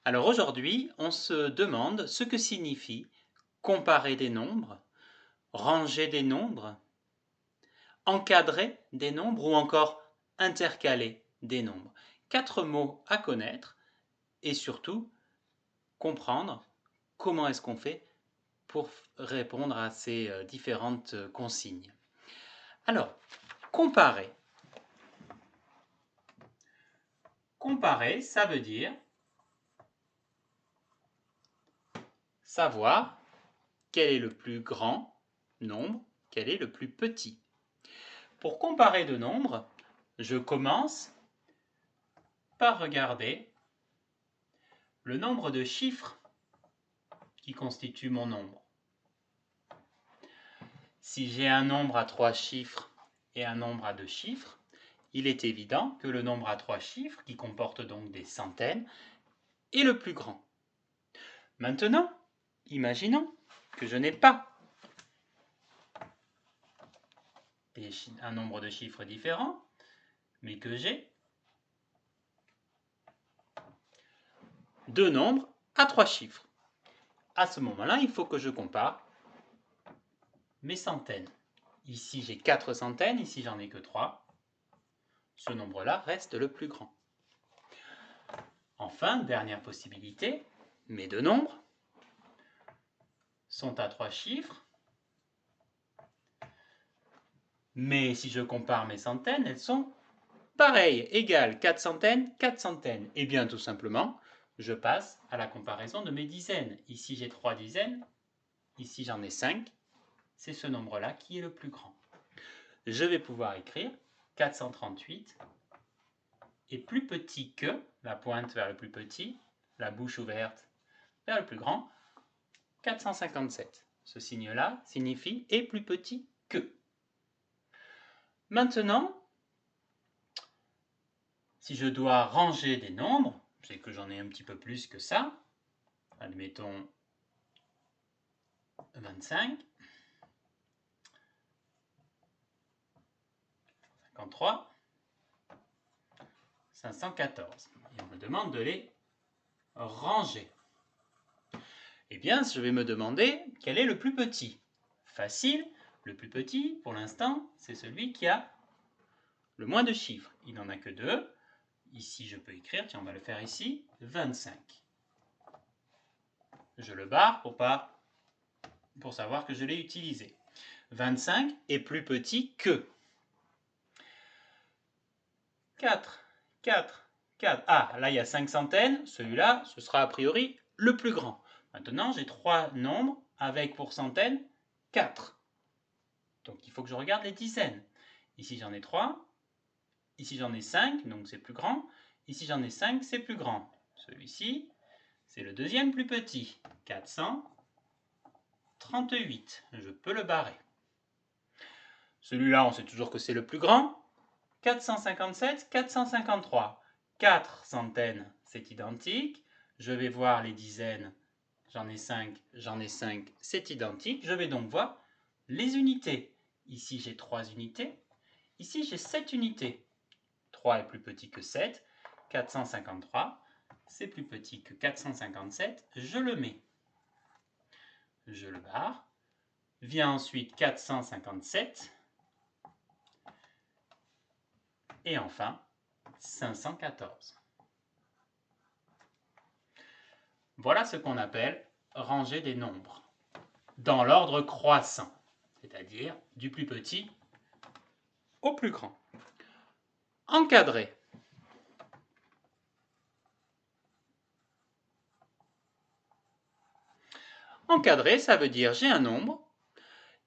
Alors aujourd'hui, on se demande ce que signifie comparer des nombres, ranger des nombres, encadrer des nombres ou encore intercaler des nombres. 4 mots à connaître et surtout comprendre comment est-ce qu'on fait pour répondre à ces différentes consignes. Alors, comparer. Comparer, ça veut dire savoir quel est le plus grand nombre, quel est le plus petit. Pour comparer deux nombres, je commence par regarder le nombre de chiffres qui constitue mon nombre. Si j'ai un nombre à 3 chiffres et un nombre à 2 chiffres, il est évident que le nombre à 3 chiffres, qui comporte donc des centaines, est le plus grand. Maintenant, imaginons que je n'ai pas un nombre de chiffres différents, mais que j'ai deux nombres à 3 chiffres. À ce moment-là, il faut que je compare mes centaines. Ici, j'ai 4 centaines, ici, j'en ai que 3. Ce nombre-là reste le plus grand. Enfin, dernière possibilité, mes deux nombres sont à 3 chiffres, mais si je compare mes centaines, elles sont pareilles, égales, 4 centaines, 4 centaines. Et bien tout simplement, je passe à la comparaison de mes dizaines. Ici, j'ai 3 dizaines, ici, j'en ai 5. C'est ce nombre-là qui est le plus grand. Je vais pouvoir écrire 438 est plus petit que, la pointe vers le plus petit, la bouche ouverte vers le plus grand, 457. Ce signe-là signifie est plus petit que. Maintenant, si je dois ranger des nombres, c'est que j'en ai un petit peu plus que ça, admettons 25, 53, 514. Et on me demande de les ranger. Eh bien, je vais me demander quel est le plus petit. Facile, le plus petit, pour l'instant, c'est celui qui a le moins de chiffres. Il n'en a que 2. Ici, je peux écrire, tiens, on va le faire ici, 25. Je le barre pour savoir que je l'ai utilisé. 25 est plus petit que 4, 4, 4. Ah, là, il y a 5 centaines. Celui-là, ce sera a priori le plus grand. Maintenant, j'ai 3 nombres avec pour centaines 4. Donc, il faut que je regarde les dizaines. Ici, j'en ai 3. Ici, j'en ai 5, donc c'est plus grand. Ici, j'en ai 5, c'est plus grand. Celui-ci, c'est le deuxième plus petit. 438. Je peux le barrer. Celui-là, on sait toujours que c'est le plus grand. 457, 453. 4 centaines, c'est identique. Je vais voir les dizaines. J'en ai 5, c'est identique. Je vais donc voir les unités. Ici, j'ai 3 unités. Ici, j'ai 7 unités. 3 est plus petit que 7. 453, c'est plus petit que 457. Je le mets. Je le barre. Vient ensuite 457. Et enfin, 514. Voilà ce qu'on appelle ranger des nombres dans l'ordre croissant, c'est-à-dire du plus petit au plus grand. Encadrer. Encadrer, ça veut dire j'ai un nombre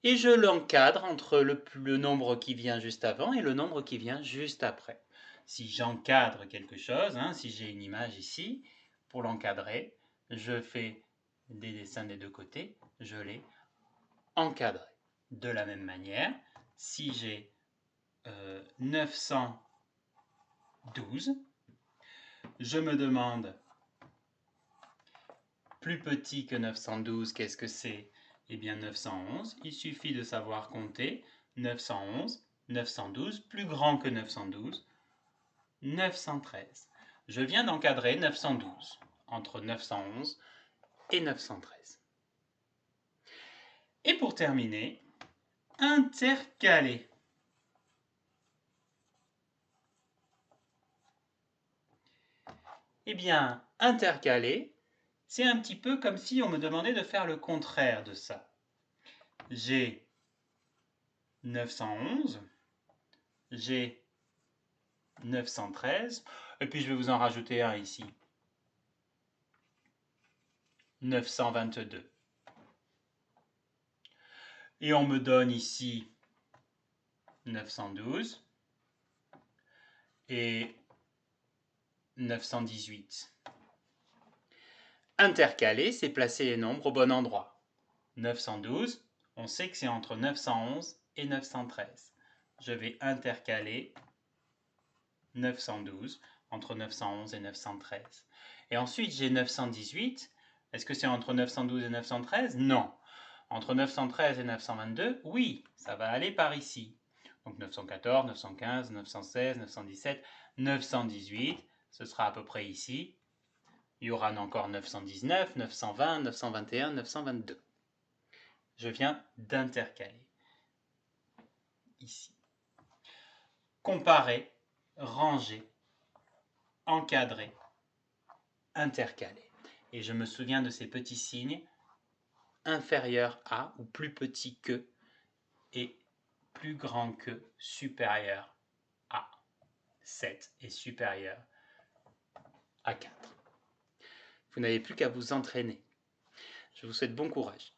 et je l'encadre entre le nombre qui vient juste avant et le nombre qui vient juste après. Si j'encadre quelque chose, si j'ai une image ici, pour l'encadrer, je fais des dessins des deux côtés, je les encadrer. De la même manière, si j'ai 912, je me demande plus petit que 912, qu'est-ce que c'est? Eh bien 911, il suffit de savoir compter 911, 912, plus grand que 912, 913. Je viens d'encadrer 912. entre 911 et 913. Et pour terminer, intercaler. Eh bien, intercaler, c'est un petit peu comme si on me demandait de faire le contraire de ça. J'ai 911, j'ai 913, et puis je vais vous en rajouter un ici. 922. Et on me donne ici 912 et 918. Intercaler, c'est placer les nombres au bon endroit. 912, on sait que c'est entre 911 et 913. Je vais intercaler 912 entre 911 et 913. Et ensuite, j'ai 918. Est-ce que c'est entre 912 et 913? Non. Entre 913 et 922, oui, ça va aller par ici. Donc 914, 915, 916, 917, 918, ce sera à peu près ici. Il y aura encore 919, 920, 921, 922. Je viens d'intercaler. Ici. Comparer, ranger, encadrer, intercaler. Et je me souviens de ces petits signes inférieur à ou plus petit que et plus grand que, supérieur à 7 et supérieur à 4. Vous n'avez plus qu'à vous entraîner. Je vous souhaite bon courage.